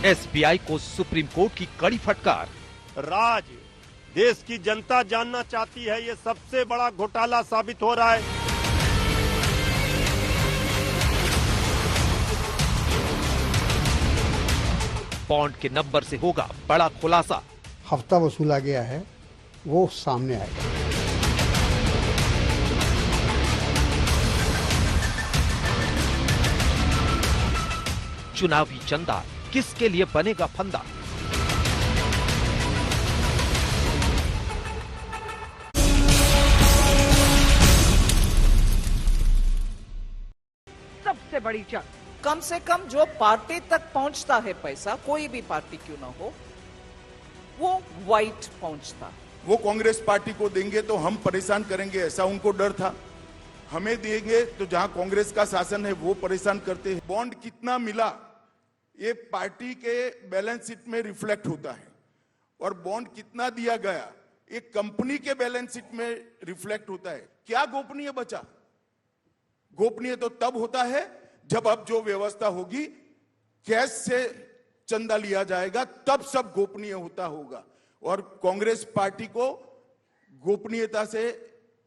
SBI को supreme court की कड़ी फटकार। राज देश की जनता जानना चाहती है, ये सबसे बड़ा घोटाला साबित हो रहा है। बॉन्ड के नंबर से होगा बड़ा खुलासा। हफ्ता वसूला गया है वो सामने आएगा। चुनावी चंदा किसके लिए बनेगा फंदा। सबसे बड़ी जंग, कम से कम जो पार्टी तक पहुंचता है पैसा, कोई भी पार्टी क्यों ना हो, वो व्हाइट पहुंचता। वो कांग्रेस पार्टी को देंगे तो हम परेशान करेंगे, ऐसा उनको डर था। हमें देंगे तो जहां कांग्रेस का शासन है वो परेशान करते हैं। बॉन्ड कितना मिला ये पार्टी के बैलेंस शीट में रिफ्लेक्ट होता है, और बॉन्ड कितना दिया गया एक कंपनी के बैलेंस शीट में रिफ्लेक्ट होता है। क्या गोपनीय बचा? गोपनीय तो तब होता है जब अब जो व्यवस्था होगी, कैश से चंदा लिया जाएगा, तब सब गोपनीय होता होगा। और कांग्रेस पार्टी को गोपनीयता से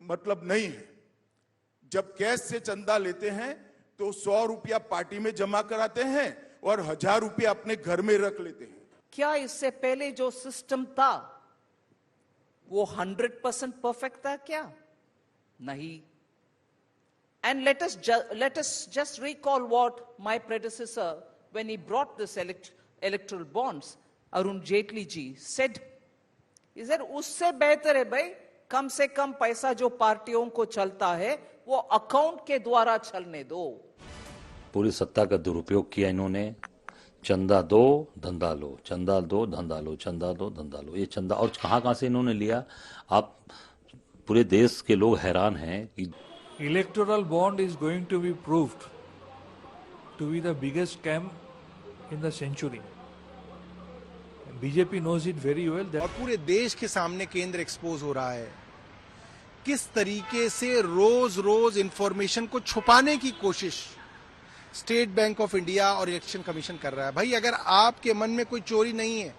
मतलब नहीं है। जब कैश से चंदा लेते हैं तो 100 रुपया पार्टी में जमा कराते हैं और 1000 रुपया अपने घर में रख लेते हैं। क्या इससे पहले जो सिस्टम था वो 100% परफेक्ट था क्या? नहीं। And let us just recall what my predecessor, when he brought this electoral bonds, Arun Jaitley ji said, he said, उससे बेहतर है भाई, कम से कम पैसा जो पार्टियों को चलता है वो अकाउंट के द्वारा चलने दो। पूरी सत्ता का दुरुपयोग किया इन्होंने। चंदा दो धंधा लो, चंदा दो धंधा लो, चंदा दो धंधा लो। ये चंदा और कहां से इन्होंने लिया, आप पूरे देश के लोग हैरान हैं कि electoral bond is going to be proved to be the biggest scam in the century. BJP knows it very well. और पूरे देश के सामने केंद्र एक्सपोज हो रहा है। किस तरीके से रोज रोज इंफॉर्मेशन को छुपाने की कोशिश स्टेट बैंक ऑफ इंडिया और इलेक्शन कमीशन कर रहा है। भाई अगर आपके मन में कोई चोरी नहीं है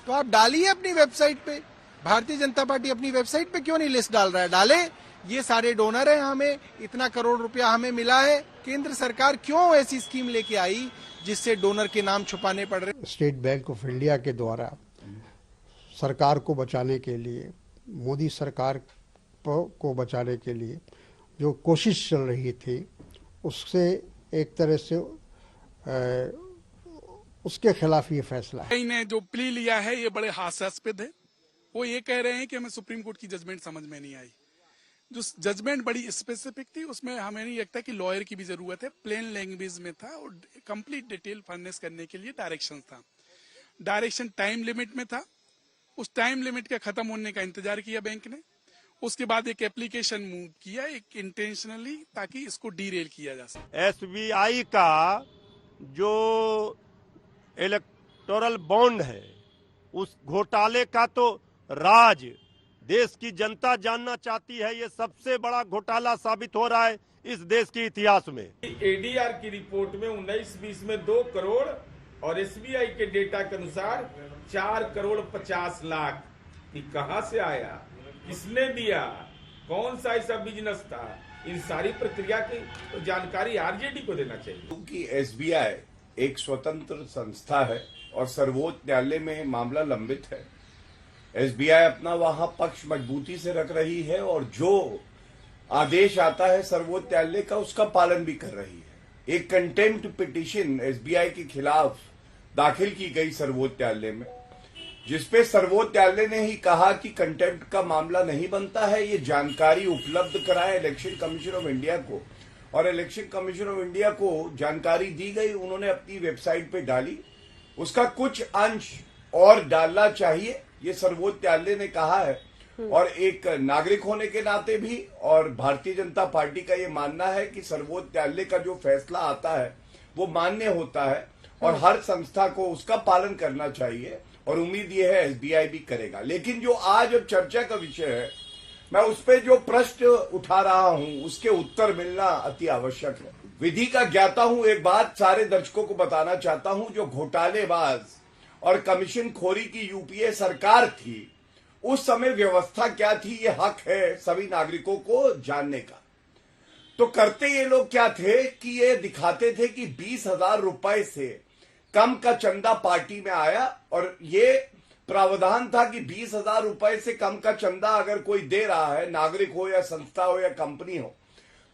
तो आप डालिए अपनी वेबसाइट पे। भारतीय जनता पार्टी अपनी वेबसाइट पे क्यों नहीं लिस्ट डाल रहा है? डाले, ये सारे डोनर हैं, हमें इतना करोड़ रुपया हमें मिला है। केंद्र सरकार क्यों ऐसी स्कीम लेके आई जिससे डोनर के नाम छुपाने पड़ रहे? स्टेट बैंक ऑफ इंडिया के द्वारा सरकार को बचाने के लिए, मोदी सरकार को बचाने के लिए जो कोशिश चल रही थी, उससे एक तरह से उसके खिलाफ ये फैसला है। इन्हें जो प्ली लिया है ये बड़े हास्यास्पद है। वो ये कह रहे हैं कि हमें सुप्रीम कोर्ट की जजमेंट समझ में नहीं आई। जो जजमेंट बड़ी स्पेसिफिक थी, उसमें हमें नहीं लगता कि लॉयर की भी जरूरत है। प्लेन लैंग्वेज में था और कंप्लीट डिटेल फर्निश करने के लिए डायरेक्शन था। डायरेक्शन टाइम लिमिट में था। उस टाइम लिमिट के खत्म होने का इंतजार किया बैंक ने। उसके बाद एक एप्लीकेशन मूव किया एक इंटेंशनली, ताकि इसको डीरेल किया जा सके। एसबीआई का जो इलेक्टोरल बॉन्ड है, उस घोटाले का तो राज देश की जनता जानना चाहती है। ये सबसे बड़ा घोटाला साबित हो रहा है इस देश के इतिहास में। एडीआर की रिपोर्ट में 19-20 में 2 करोड़ और एसबीआई के डेटा के अनुसार 4 करोड़ 50 लाख। ये कहां से आया, किसने दिया, कौन सा ऐसा बिजनेस था? इन सारी प्रक्रिया की तो जानकारी आरजेडी को देना चाहिए। क्योंकि एसबीआई एक स्वतंत्र संस्था है और सर्वोच्च न्यायालय में मामला लंबित है। एसबीआई अपना वहां पक्ष मजबूती से रख रही है और जो आदेश आता है सर्वोच्च न्यायालय का उसका पालन भी कर रही है। एक कंटेम्प्ट पिटीशन एसबीआई के खिलाफ दाखिल की गई सर्वोच्च न्यायालय में, जिसपे सर्वोच्च न्यायालय ने ही कहा कि कंटेम्प्ट का मामला नहीं बनता है। ये जानकारी उपलब्ध कराए इलेक्शन कमीशन ऑफ इंडिया को, और इलेक्शन कमीशन ऑफ इंडिया को जानकारी दी गई, उन्होंने अपनी वेबसाइट पे डाली। उसका कुछ अंश और डालना चाहिए, ये सर्वोच्च न्यायालय ने कहा है। और एक नागरिक होने के नाते भी और भारतीय जनता पार्टी का ये मानना है कि सर्वोच्च न्यायालय का जो फैसला आता है वो मान्य होता है और हर संस्था को उसका पालन करना चाहिए, और उम्मीद ये है एसबीआई भी करेगा। लेकिन जो आज अब चर्चा का विषय है, मैं उस पर जो प्रश्न उठा रहा हूं उसके उत्तर मिलना अति आवश्यक है। विधि का ज्ञाता हूं। एक बात सारे दर्शकों को बताना चाहता हूं, जो घोटालेबाज और कमीशन खोरी की यूपीए सरकार थी, उस समय व्यवस्था क्या थी, ये हक है सभी नागरिकों को जानने का। तो करते ये लोग क्या थे कि ये दिखाते थे कि 20,000 रुपए से कम का चंदा पार्टी में आया, और ये प्रावधान था कि 20,000 रुपए से कम का चंदा अगर कोई दे रहा है, नागरिक हो या संस्था हो या कंपनी हो,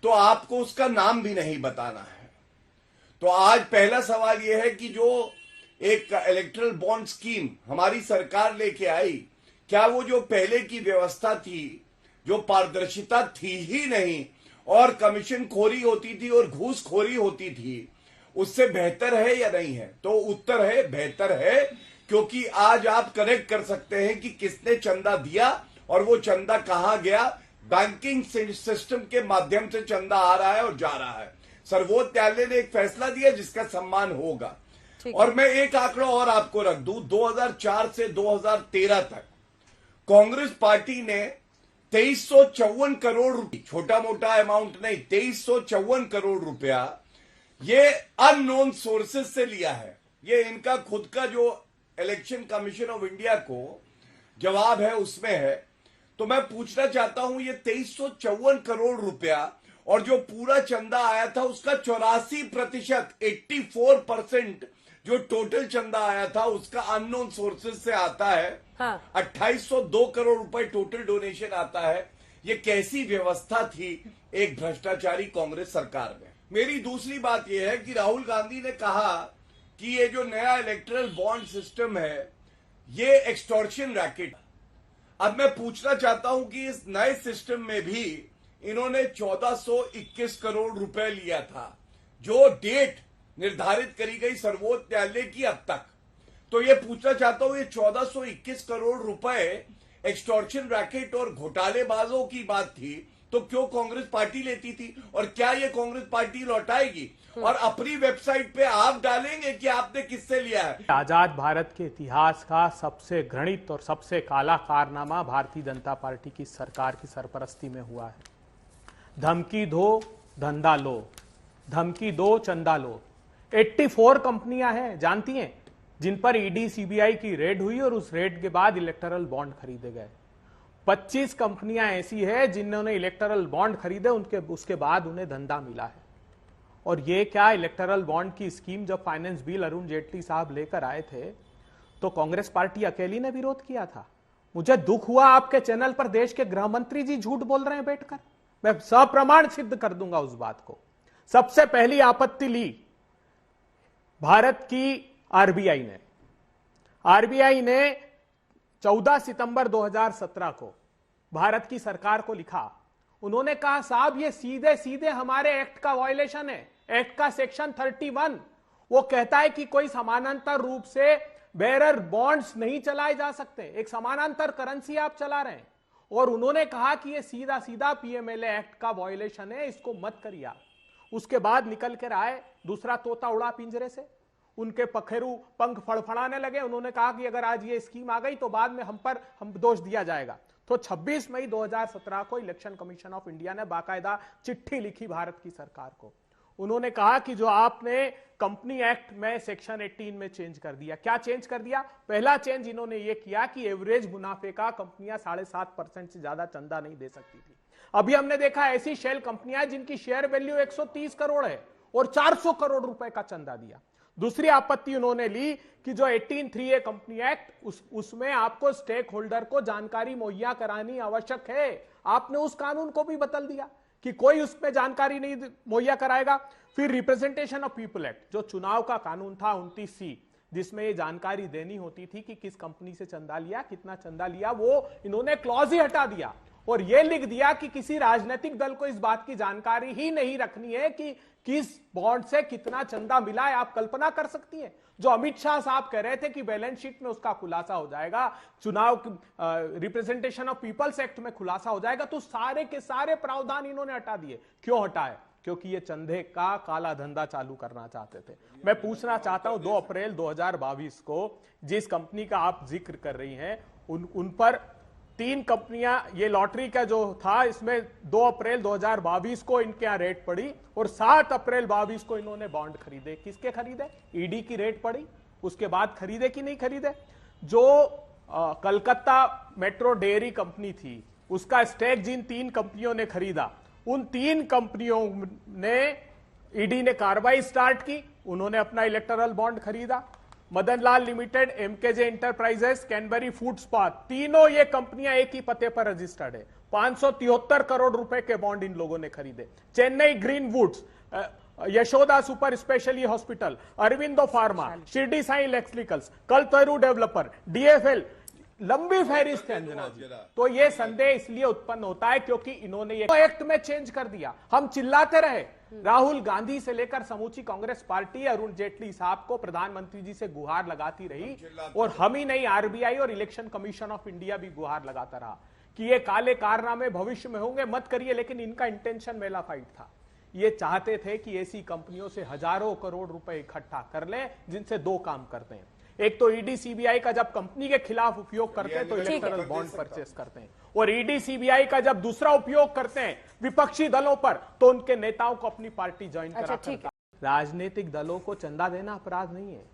तो आपको उसका नाम भी नहीं बताना है। तो आज पहला सवाल यह है कि जो एक इलेक्टरल बॉन्ड स्कीम हमारी सरकार लेके आई, क्या वो जो पहले की व्यवस्था थी, जो पारदर्शिता थी ही नहीं और कमीशन खोरी होती थी और घूसखोरी होती थी, उससे बेहतर है या नहीं है? तो उत्तर है बेहतर है, क्योंकि आज आप कनेक्ट कर सकते हैं कि किसने चंदा दिया और वो चंदा कहां गया। बैंकिंग सिस्टम के माध्यम से चंदा आ रहा है और जा रहा है। सर्वोच्च न्यायालय ने एक फैसला दिया जिसका सम्मान होगा। और मैं एक आंकड़ा और आपको रख दूं, 2004 से 2013 तक कांग्रेस पार्टी ने 2354 करोड़ रुपए, छोटा मोटा अमाउंट नहीं, 2354 करोड़ रुपया ये अननोन सोर्सेज से लिया है। ये इनका खुद का जो इलेक्शन कमीशन ऑफ इंडिया को जवाब है उसमें है। तो मैं पूछना चाहता हूं, ये 2354 करोड़ रुपया और जो पूरा चंदा आया था उसका 84%, 84% जो टोटल चंदा आया था उसका अननोन सोर्सेज से आता है। हाँ। 2802 करोड़ रुपए टोटल डोनेशन आता है। ये कैसी व्यवस्था थी एक भ्रष्टाचारी कांग्रेस सरकार में? मेरी दूसरी बात यह है कि राहुल गांधी ने कहा कि ये जो नया इलेक्टरल बॉन्ड सिस्टम है ये एक्सटॉर्शन रैकेट। अब मैं पूछना चाहता हूं कि इस नए सिस्टम में भी इन्होंने 1421 करोड़ रुपए लिया था, जो डेट निर्धारित करी गई सर्वोच्च न्यायालय की अब तक। तो ये पूछना चाहता हूं, ये 1421 करोड़ रुपए एक्सटॉर्शन रैकेट और घोटालेबाजों की बात थी, तो क्यों कांग्रेस पार्टी लेती थी? और क्या ये कांग्रेस पार्टी लौटाएगी? और अपनी वेबसाइट पे आप डालेंगे कि आपने किससे लिया है? आजाद भारत के इतिहास का सबसे घृणित और सबसे काला कारनामा भारतीय जनता पार्टी की सरकार की सरपरस्ती में हुआ है। धमकी दो धंधा लो, धमकी दो चंदा लो। 84 कंपनियां हैं, जानती हैं, जिन पर ईडी सीबीआई की रेड हुई और उस रेड के बाद इलेक्टरल बॉन्ड खरीदे गए। 25 कंपनियां ऐसी है जिन्होंने इलेक्टरल बॉन्ड खरीदे, उसके बाद उन्हें धंधा मिला है। और ये क्या इलेक्टरल बॉन्ड की स्कीम जब फाइनेंस बिल अरुण जेटली साहब लेकर आए थे तो कांग्रेस पार्टी अकेली ने विरोध किया था। मुझे दुख हुआ, आपके चैनल पर देश के गृह मंत्री जी झूठ बोल रहे हैं बैठकर। मैं सप्रमाण सिद्ध कर दूंगा उस बात को। सबसे पहली आपत्ति ली भारत की आरबीआई ने। आरबीआई ने 14 सितंबर 2017 को भारत की सरकार को लिखा। उन्होंने कहा साहब ये सीधे सीधे हमारे एक्ट का वायलेशन है। एक्ट का सेक्शन 31 वो कहता है कि कोई समानांतर रूप से बेरर बॉन्ड्स नहीं चलाए जा सकते। एक समानांतर करेंसी आप चला रहे हैं। और उन्होंने कहा कि ये सीधा सीधा पीएमएलए एक्ट का वायलेशन है, इसको मत करिए आप। उसके बाद निकल कर आए, दूसरा तोता उड़ा पिंजरे से, उनके पखेरु पंख फड़फड़ाने लगे। उन्होंने कहा कि अगर आज ये स्कीम आ गई तो बाद में हम दोष दिया जाएगा। तो 26 मई 2017 को इलेक्शन कमीशन ऑफ इंडिया ने बाकायदा चिट्ठी लिखी भारत की सरकार को। उन्होंने कहा कि जो आपने कंपनी एक्ट में सेक्शन 18 में चेंज कर दिया। क्या चेंज कर दिया? पहला चेंज इन्होंने ये किया कि एवरेज मुनाफे का कंपनियां 7.5% से ज्यादा चंदा नहीं दे सकती थी। अभी हमने देखा ऐसी शेल कंपनियां जिनकी शेयर वैल्यू 130 करोड़ है और 400 करोड़ रुपए का चंदा दिया। दूसरी आपत्ति उन्होंने ली कि जो 18(3)A कंपनी एक्ट उसमें आपको स्टेक होल्डर को जानकारी मुहैया करानी आवश्यक है। आपने उस कानून को भी बदल दिया कि कोई उसमें जानकारी नहीं मुहैया कराएगा। फिर रिप्रेजेंटेशन ऑफ पीपल एक्ट, जो चुनाव का कानून था 29C, जिसमें ये जानकारी देनी होती थी कि किस कंपनी से चंदा लिया, कितना चंदा लिया, वो इन्होंने क्लॉज ही हटा दिया और ये लिख दिया कि किसी राजनीतिक दल को इस बात की जानकारी ही नहीं रखनी है कि किस बॉन्ड से कितना चंदा मिला है। आप कल्पना कर सकती हैं, जो अमित शाह साहब कह रहे थे कि बैलेंस शीट में उसका खुलासा हो जाएगा, चुनाव रिप्रेजेंटेशन ऑफ पीपल्स एक्ट में खुलासा हो जाएगा, तो सारे के सारे प्रावधान इन्होंने हटा दिए। क्यों हटाए? क्योंकि ये चंदे का काला धंधा चालू करना चाहते थे। मैं पूछना चाहता हूं 2 अप्रैल 2022 को जिस कंपनी का आप जिक्र कर रही हैं उन पर 3 कंपनियां, ये लॉटरी का जो था इसमें 2 अप्रैल 2022 को इनके यहाँ रेट पड़ी और 7 अप्रैल 22 को इन्होंने बॉन्ड खरीदे। किसके खरीदे? ईडी की रेट पड़ी, उसके बाद खरीदे कि नहीं खरीदे? जो कलकत्ता मेट्रो डेयरी कंपनी थी उसका स्टेक जिन 3 कंपनियों ने खरीदा, उन 3 कंपनियों ने ईडी ने कार्रवाई स्टार्ट की, उन्होंने अपना इलेक्टोरल बॉन्ड खरीदा। Madanlal limited, MKJ enterprises, Canberry food spa, तीनों ये कंपनियां एक ही पते पर रजिस्टर्ड है। 573 करोड़ रुपए के बॉन्ड इन लोगों ने खरीदे। Chennai Green Woods, Yashoda super speciality hospital, Aurobindo pharma, Shirdi Sai electricals, Kalpataru developer, DFL, लंबी फहरिस्त है अंजना जी। तो ये संदेह इसलिए उत्पन्न होता है क्योंकि इन्होंने ये एक्ट में चेंज कर दिया। हम चिल्लाते रहे, राहुल गांधी से लेकर समूची कांग्रेस पार्टी अरुण जेटली साहब को प्रधानमंत्री जी से गुहार लगाती रही, और हम ही नहीं, आरबीआई और इलेक्शन कमीशन ऑफ इंडिया भी गुहार लगाता रहा कि ये काले कारनामे भविष्य में होंगे, मत करिए। लेकिन इनका इंटेंशन मेला फाइट था, ये चाहते थे कि ऐसी कंपनियों से हजारों करोड़ रुपए इकट्ठा कर लें जिनसे 2 काम करते हैं। एक तो ईडी सीबीआई का जब कंपनी के खिलाफ उपयोग करते हैं तो इलेक्टोरल बॉन्ड परचेस करते हैं, और ईडी सीबीआई का जब दूसरा उपयोग करते हैं विपक्षी दलों पर तो उनके नेताओं को अपनी पार्टी ज्वाइन कराते हैं। राजनीतिक दलों को चंदा देना अपराध नहीं है,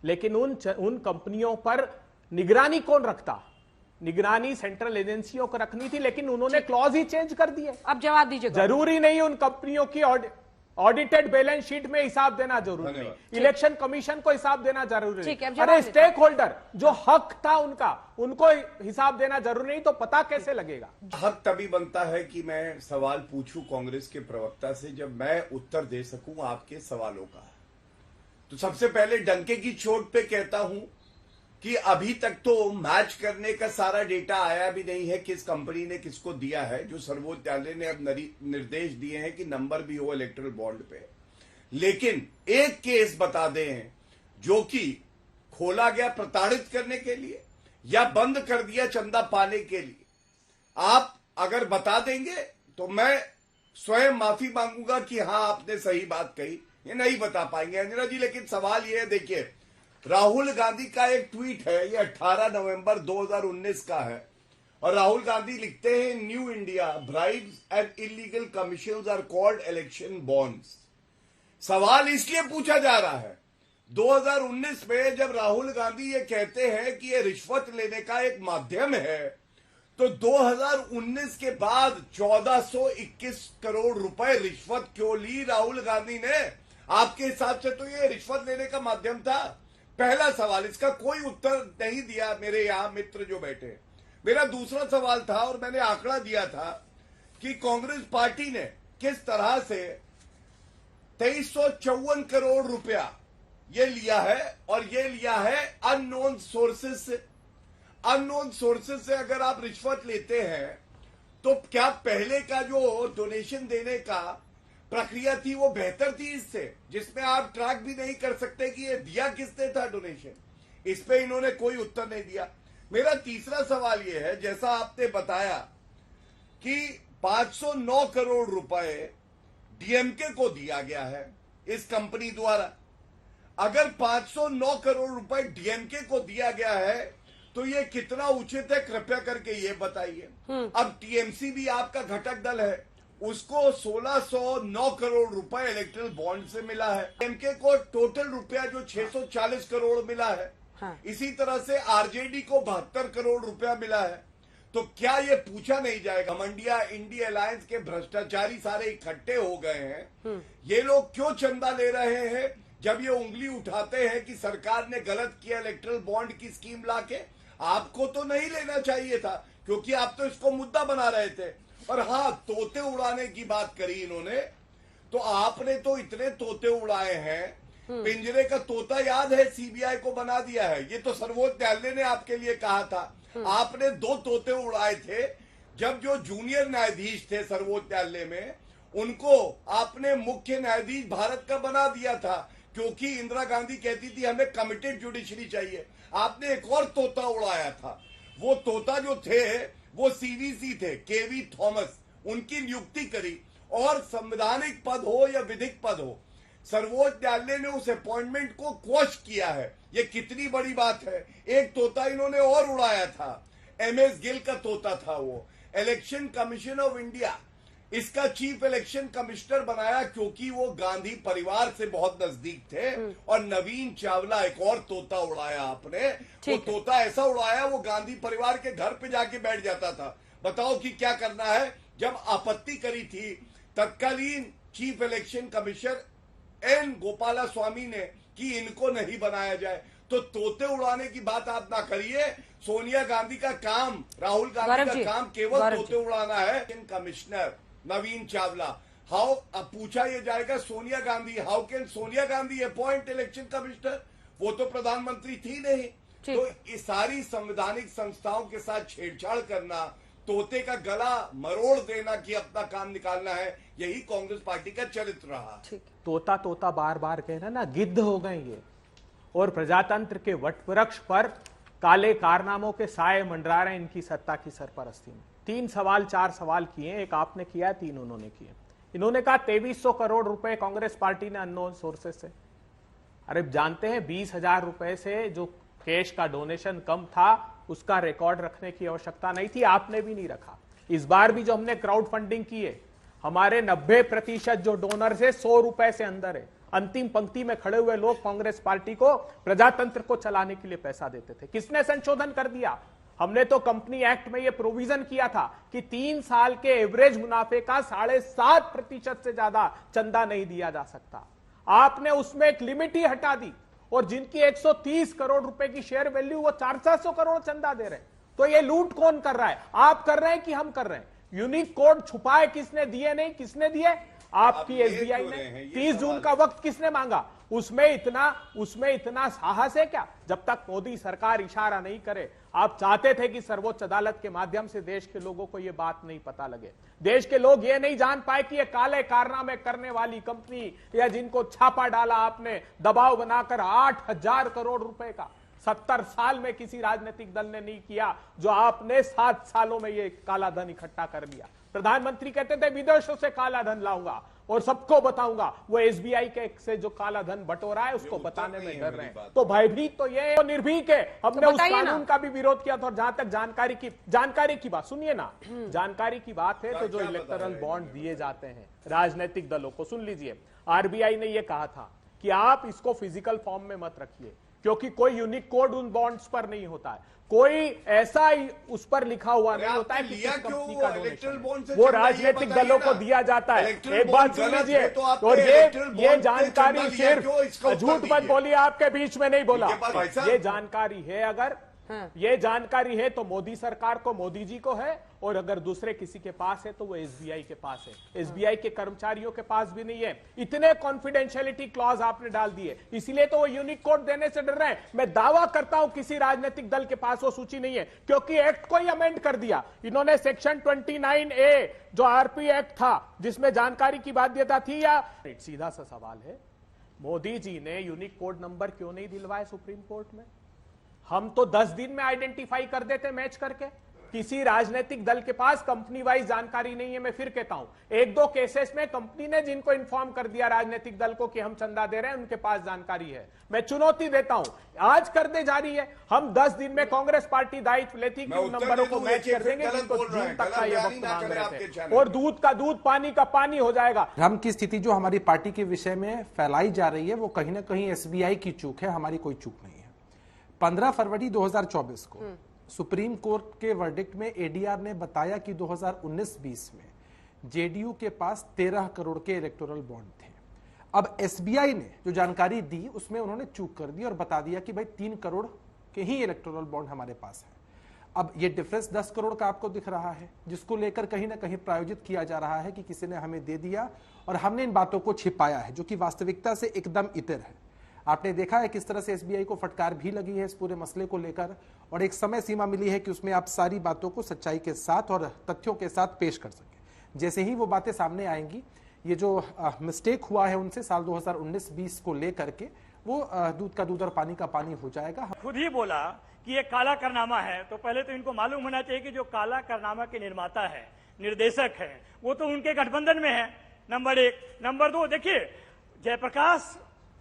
लेकिन उन कंपनियों पर निगरानी कौन रखता? निगरानी सेंट्रल एजेंसियों को रखनी थी, लेकिन उन्होंने क्लॉज ही चेंज कर दिए। अब जवाब दीजिए। जरूरी नहीं उन कंपनियों की ऑडिटेड बैलेंस शीट में हिसाब देना जरूरी नहीं, इलेक्शन कमीशन को हिसाब देना जरूरी नहीं। अरे स्टेक होल्डर जो हक था उनका, उनको हिसाब देना जरूरी नहीं, तो पता कैसे लगेगा? हक तभी बनता है कि मैं सवाल पूछूं कांग्रेस के प्रवक्ता से जब मैं उत्तर दे सकूं आपके सवालों का। तो सबसे पहले डंके की चोट पे कहता हूं कि अभी तक तो मैच करने का सारा डेटा आया भी नहीं है किस कंपनी ने किसको दिया है। जो सर्वोच्च न्यायालय ने अब निर्देश दिए हैं कि नंबर भी हो इलेक्टोरल बॉन्ड पे, लेकिन एक केस बता दें जो कि खोला गया प्रताड़ित करने के लिए या बंद कर दिया चंदा पाने के लिए। आप अगर बता देंगे तो मैं स्वयं माफी मांगूंगा कि हाँ आपने सही बात कही, ये नहीं बता पाएंगे अंजना जी। लेकिन सवाल ये है, देखिए राहुल गांधी का एक ट्वीट है, ये 18 नवंबर 2019 का है, और राहुल गांधी लिखते हैं new India bribes and illegal commissions are called election bonds. सवाल इसलिए पूछा जा रहा है 2019 में जब राहुल गांधी ये कहते हैं कि ये रिश्वत लेने का एक माध्यम है, तो 2019 के बाद 1421 करोड़ रुपए रिश्वत क्यों ली राहुल गांधी ने? आपके हिसाब से तो ये रिश्वत लेने का माध्यम था? पहला सवाल, इसका कोई उत्तर नहीं दिया मेरे यहां मित्र जो बैठे। मेरा दूसरा सवाल था और मैंने आंकड़ा दिया था कि कांग्रेस पार्टी ने किस तरह से 2354 करोड़ रुपया ये लिया है, और ये लिया है अननोन सोर्सेस से। अननोन सोर्सेस से अगर आप रिश्वत लेते हैं तो क्या पहले का जो डोनेशन देने का प्रक्रिया थी वो बेहतर थी इससे, जिसमें आप ट्रैक भी नहीं कर सकते कि ये दिया किसने था डोनेशन? इस पे इन्होंने कोई उत्तर नहीं दिया। मेरा तीसरा सवाल ये है, जैसा आपने बताया कि 509 करोड़ रुपए डीएमके को दिया गया है इस कंपनी द्वारा। अगर 509 करोड़ रुपए डीएमके को दिया गया है तो ये कितना उचित है, कृपया करके ये बताइए। अब टीएमसी भी आपका घटक दल है, उसको 1609 करोड़ रुपए इलेक्ट्रल बॉन्ड से मिला है। एमके को टोटल रुपया जो 640 करोड़ मिला है। हाँ। इसी तरह से आरजेडी को 72 करोड़ रुपया मिला है। तो क्या ये पूछा नहीं जाएगा मंडिया इंडिया अलायंस के भ्रष्टाचारी सारे इकट्ठे हो गए हैं, ये लोग क्यों चंदा ले रहे हैं जब ये उंगली उठाते हैं कि सरकार ने गलत किया इलेक्ट्रल बॉन्ड की स्कीम लाके? आपको तो नहीं लेना चाहिए था क्योंकि आप तो इसको मुद्दा बना रहे थे। और हाँ, तोते उड़ाने की बात करी इन्होंने, तो आपने तो इतने तोते उड़ाए हैं, पिंजरे का तोता याद है सीबीआई को बना दिया है। ये तो सर्वोच्च न्यायालय ने आपके लिए कहा था। आपने 2 तोते उड़ाए थे जब जो जूनियर न्यायाधीश थे सर्वोच्च न्यायालय में, उनको आपने मुख्य न्यायाधीश भारत का बना दिया था क्योंकि इंदिरा गांधी कहती थी हमें कमिटेड जुडिशरी चाहिए। आपने एक और तोता उड़ाया था, वो तोता जो थे वो सीवीसी थे, केवी थॉमस, उनकी नियुक्ति करी। और संवैधानिक पद हो या विधिक पद हो, सर्वोच्च न्यायालय ने उस अपॉइंटमेंट को क्वश किया है। ये कितनी बड़ी बात है। एक तोता इन्होंने और उड़ाया था, MS गिल का तोता था वो। इलेक्शन कमीशन ऑफ इंडिया, इसका चीफ इलेक्शन कमिश्नर बनाया क्योंकि वो गांधी परिवार से बहुत नजदीक थे। और नवीन चावला, एक और तोता उड़ाया आपने। वो तोता ऐसा उड़ाया, वो गांधी परिवार के घर पे जाके बैठ जाता था। बताओ कि क्या करना है। जब आपत्ति करी थी तत्कालीन chief election commissioner N. Gopalaswami ने कि इनको नहीं बनाया जाए, तो तोते उड़ाने की बात आप ना करिए। सोनिया गांधी का काम, राहुल गांधी का काम केवल तोते उड़ाना है। कमिश्नर नवीन चावला, हाउ, अब पूछा यह जाएगा Sonia Gandhi, how can Sonia Gandhi appoint election commissioner, वो तो प्रधानमंत्री थी नहीं। तो ये सारी संवैधानिक संस्थाओं के साथ छेड़छाड़ करना, तोते का गला मरोड़ देना कि अपना काम निकालना है, यही कांग्रेस पार्टी का चरित्र रहा। तोता तोता बार बार कहना ना, गिद्ध हो गए ये, और प्रजातंत्र के वटवृक्ष पर काले कारनामों के साए मंडरा रहे इनकी सत्ता की सरपरस्ती में। 3 सवाल 4 सवाल किए, एक आपने किया, 3 उन्होंने किए। इन्होंने कहा 2300 करोड़ रुपए कांग्रेस पार्टी ने अननोन सोर्सेस से। अरे जानते हैं 20,000 रुपए से जो कैश का डोनेशन कम था उसका रिकॉर्ड रखने की आवश्यकता नहीं थी, आपने भी नहीं रखा। इस बार भी जो हमने क्राउड फंडिंग की है, हमारे 90% जो डोनर है 100 रुपए से अंदर है। अंतिम पंक्ति में खड़े हुए लोग कांग्रेस पार्टी को, प्रजातंत्र को चलाने के लिए पैसा देते थे। किसने संशोधन कर दिया? हमने तो कंपनी एक्ट में यह प्रोविजन किया था कि 3 साल के एवरेज मुनाफे का 7.5% से ज्यादा चंदा नहीं दिया जा सकता। आपने उसमें एक लिमिट ही हटा दी, और जिनकी 130 करोड़ रुपए की शेयर वैल्यू, वो 400 करोड़ चंदा दे रहे हैं। तो ये लूट कौन कर रहा है? आप कर रहे हैं कि हम कर रहे हैं? यूनिक कोड छुपाए किसने दिए? नहीं, किसने दिए? आपकी SBI ने। 30 जून का वक्त किसने मांगा? उसमें इतना साहस है क्या? जब तक मोदी सरकार इशारा नहीं करे। आप चाहते थे कि सर्वोच्च अदालत के माध्यम से देश के लोगों को यह बात नहीं पता लगे, देश के लोग ये नहीं जान पाए कि ये काले कारनामे करने वाली कंपनी, या जिनको छापा डाला आपने दबाव बनाकर 8,000 करोड़ रुपए का, 70 साल में किसी राजनीतिक दल ने नहीं किया जो आपने 7 सालों में ये काला धन इकट्ठा कर लिया। प्रधानमंत्री कहते थे विदेशों से काला धन लाऊंगा और सबको बताऊंगा। वो SBI के से जो काला धन बटोरा है उसको बताने में डर रहे हैं। तो भयभीत तो ये निर्भीक है। हमने उस कानून का भी विरोध किया था। और जहां तक जानकारी की बात, सुनिए ना, जानकारी की बात है तो जो इलेक्टोरल बॉन्ड दिए जाते हैं राजनीतिक दलों को, सुन लीजिए, RBI ने यह कहा था कि आप इसको फिजिकल फॉर्म में मत रखिए, क्योंकि कोई यूनिक कोड उन बॉन्ड्स पर नहीं होता है, कोई ऐसा ही उस पर लिखा हुआ नहीं होता है कि किस कंपनी का डोनेशन, वो राजनीतिक दलों को दिया जाता है। एक बात सुन लीजिए, और ये जानकारी सिर्फ झूठ मत बोलिए, आपके बीच में नहीं बोला, ये जानकारी है, अगर ये जानकारी है तो मोदी सरकार को, मोदी जी को है, और अगर दूसरे किसी के पास है तो वो SBI के पास है। SBI के कर्मचारियों के पास भी नहीं है। इतने कॉन्फिडेंशियलिटी क्लॉज आपने डाल दिए, इसलिए तो वो यूनिक कोड देने से डर रहे हैं। मैं दावा करता हूं किसी राजनीतिक दल के पास वो सूची नहीं है, क्योंकि एक्ट को ही अमेंड कर दिया इन्होंने। सेक्शन 29A जो RP एक्ट था, जिसमें जानकारी की बाध्यता थी, या सीधा सा सवाल है, मोदी जी ने यूनिक कोड नंबर क्यों नहीं दिलवाए सुप्रीम कोर्ट में? हम तो 10 दिन में आइडेंटिफाई कर देते मैच करके। किसी राजनीतिक दल के पास कंपनी वाइज जानकारी नहीं है। मैं फिर कहता हूं, 1-2 केसेस में कंपनी ने जिनको इन्फॉर्म कर दिया राजनीतिक दल को कि हम चंदा दे रहे हैं, उनके पास जानकारी है। मैं चुनौती देता हूं, आज कर दे जा रही है। हम 10 दिन में कांग्रेस पार्टी दायित्व लेती कि उन नंबरों को मैच कर देंगे जिनको जून तक का ये वक्त मांग रहे थे, और दूध का दूध, पानी का पानी हो जाएगा। भ्रम की स्थिति जो हमारी पार्टी के विषय में फैलाई जा रही है, वो कहीं ना कहीं SBI की चूक है, हमारी कोई चूक नहीं है। 15 फरवरी 2024 को सुप्रीम कोर्ट के वर्डिक्ट में ADR ने बताया कि 2019-20 में JDU के पास 13 करोड़ के इलेक्टोरल बॉन्ड थे। अब SBI ने जो जानकारी दी उसमें उन्होंने चूक कर दी और बता दिया कि भाई 3 करोड़ के ही इलेक्टोरल बॉन्ड हमारे पास है। अब ये डिफरेंस 10 करोड़ का आपको दिख रहा है, जिसको लेकर कहीं ना कहीं प्रायोजित किया जा रहा है कि किसी ने हमें दे दिया और हमने इन बातों को छिपाया है, जो कि वास्तविकता से एकदम इतर है। आपने देखा है किस तरह से SBI को फटकार भी लगी है इस पूरे मसले को लेकर, और एक समय सीमा मिली है कि उसमें आप सारी बातों को सच्चाई के साथ और तथ्यों के साथ पेश कर सकें। जैसे ही वो बातें सामने आएंगी, ये जो मिस्टेक हुआ है उनसे साल 2019-20 को लेकर के, वो दूध का दूध और पानी का पानी हो जाएगा। खुद ही बोला कि ये काला कारनामा है, तो पहले तो इनको मालूम होना चाहिए कि जो काला कारनामा के निर्माता है, निर्देशक है, वो तो उनके गठबंधन में है, नंबर 1। नंबर 2, देखिए, जयप्रकाश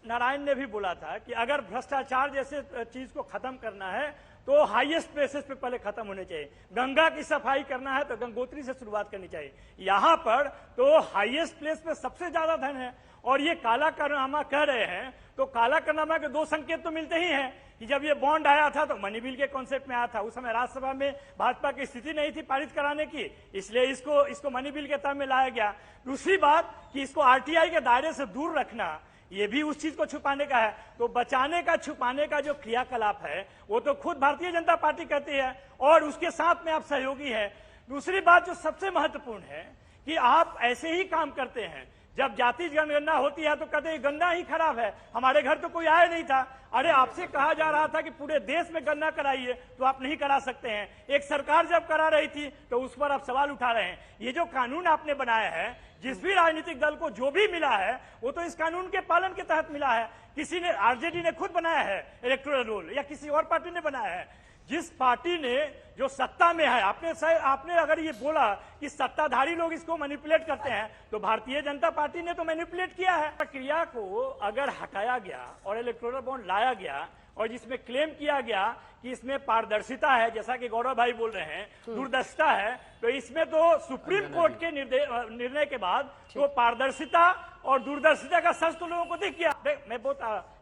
नारायण ने भी बोला था कि अगर भ्रष्टाचार जैसे चीज को खत्म करना है तो हाईएस्ट प्लेसेस पे पहले खत्म होने चाहिए। गंगा की सफाई करना है तो गंगोत्री से शुरुआत करनी चाहिए। यहां पर तो हाईएस्ट प्लेस पे सबसे ज्यादा धन है और ये काला कारनामा कह रहे हैं, तो काला कारनामा के दो संकेत तो मिलते ही हैं कि जब ये बॉन्ड आया था तो मनी बिल के कॉन्सेप्ट में आया था, उस समय राज्यसभा में भाजपा की स्थिति नहीं थी पारित कराने की, इसलिए इसको मनी बिल के तहत में लाया गया। दूसरी बात कि इसको आरटीआई के दायरे से दूर रखना, ये भी उस चीज को छुपाने का है। तो बचाने का छुपाने का जो क्रियाकलाप है वो तो खुद भारतीय जनता पार्टी करती है और उसके साथ में आप सहयोगी है। दूसरी बात जो सबसे महत्वपूर्ण है कि आप ऐसे ही काम करते हैं, जब जाति जनगणना होती है तो कहते हैं गणना ही खराब है, हमारे घर तो कोई आया नहीं था। अरे आपसे कहा जा रहा था कि पूरे देश में गणना कराइए, तो आप नहीं करा सकते हैं। एक सरकार जब करा रही थी तो उस पर आप सवाल उठा रहे हैं। ये जो कानून आपने बनाया है, जिस भी राजनीतिक दल को जो भी मिला है वो तो इस कानून के पालन के तहत मिला है। किसी ने, आरजेडी ने खुद बनाया है इलेक्टोरल रोल, या किसी और पार्टी ने बनाया है। जिस पार्टी ने जो सत्ता में है, आपने अगर ये बोला कि सत्ताधारी लोग इसको मैनिपुलेट करते हैं, तो भारतीय जनता पार्टी ने तो मैनिपुलेट किया है। प्रक्रिया को अगर हटाया गया और इलेक्टोरल बॉन्ड लाया गया और जिसमें क्लेम किया गया कि इसमें पारदर्शिता है, जैसा कि गौरव भाई बोल रहे हैं, दूरदर्शिता है, तो इसमें तो सुप्रीम कोर्ट के निर्णय के बाद तो पारदर्शिता और दूरदर्शिता का सच तो लोगों को दिख गया। मैं बहुत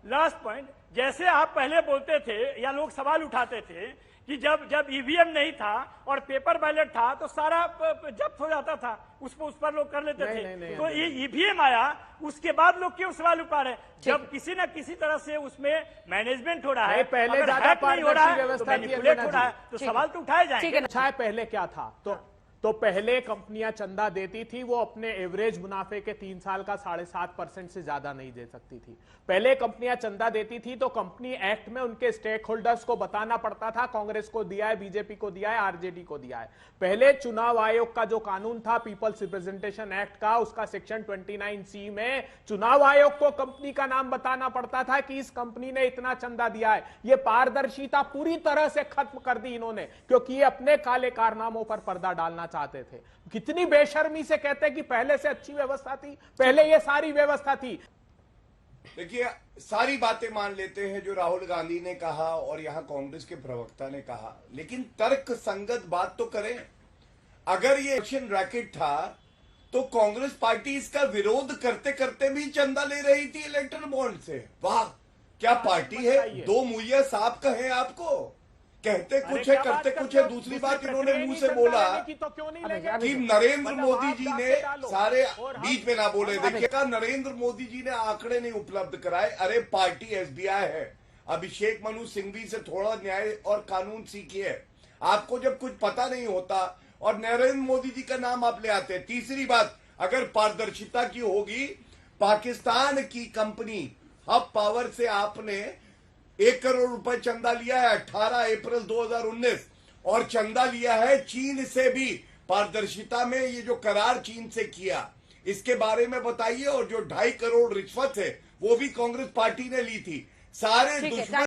लास्ट पॉइंट, जैसे आप पहले बोलते थे या लोग सवाल उठाते थे कि जब ईवीएम नहीं था और पेपर बैलेट था तो सारा जब्त हो जाता था, उस पर लोग कर लेते थे। तो ये ईवीएम आया, उसके बाद लोग क्यों सवाल उठा रहे हैं? जब किसी न किसी तरह से उसमें मैनेजमेंट हो रहा है, पहले ज्यादा पारदर्शी व्यवस्था तो सवाल तो उठाए जाएंगे। अच्छा है, पहले क्या था तो पहले कंपनियां चंदा देती थी, वो अपने एवरेज मुनाफे के 3 साल का 7.5% से ज्यादा नहीं दे सकती थी। पहले कंपनियां चंदा देती थी तो कंपनी एक्ट में उनके स्टेक होल्डर्स को बताना पड़ता था, कांग्रेस को दिया है, बीजेपी को दिया है, आरजेडी को दिया है। पहले चुनाव आयोग का जो कानून था पीपल्स रिप्रेजेंटेशन एक्ट का, उसका सेक्शन 29C में चुनाव आयोग को कंपनी का नाम बताना पड़ता था कि इस कंपनी ने इतना चंदा दिया है। ये पारदर्शिता पूरी तरह से खत्म कर दी इन्होंने, क्योंकि ये अपने काले कारनामों पर पर्दा डालना चाहते थे। कितनी बेशर्मी से कहते हैं कि पहले से अच्छी व्यवस्था थी, पहले ये सारी व्यवस्था थी। देखिए, सारी बातें मान लेते हैं जो राहुल गांधी ने कहा और यहां कांग्रेस के प्रवक्ता ने कहा, लेकिन तर्क संगत बात तो करें। अगर ये इलेक्शन रैकेट था तो कांग्रेस पार्टी इसका विरोध करते करते भी चंदा ले रही थी इलेक्टोरल बॉन्ड से। वाह, क्या पार्टी है, दो मुहैया साहब कहे आपको, कहते कुछ है करते कुछ है। दूसरी बात, इन्होंने मुंह से बोला कि नरेंद्र मोदी जी ने सारे, बीच में ना बोले, देखिएगा, नरेंद्र मोदी जी ने आंकड़े नहीं उपलब्ध कराए। अरे पार्टी एसबीआई है, अभिषेक मनु सिंघवी से थोड़ा न्याय और कानून सीखिए। आपको जब कुछ पता नहीं होता और नरेंद्र मोदी जी का नाम आप ले आते हैं। तीसरी बात, अगर पारदर्शिता की होगी, पाकिस्तान की कंपनी हब पावर से आपने 1 करोड़ रुपए चंदा लिया है 18 अप्रैल 2019, और चंदा लिया है चीन से भी। पारदर्शिता में ये जो करार चीन से किया, इसके बारे में बताइए। और जो 2.5 करोड़ रिश्वत है वो भी कांग्रेस पार्टी ने ली थी। सारे दुश्मन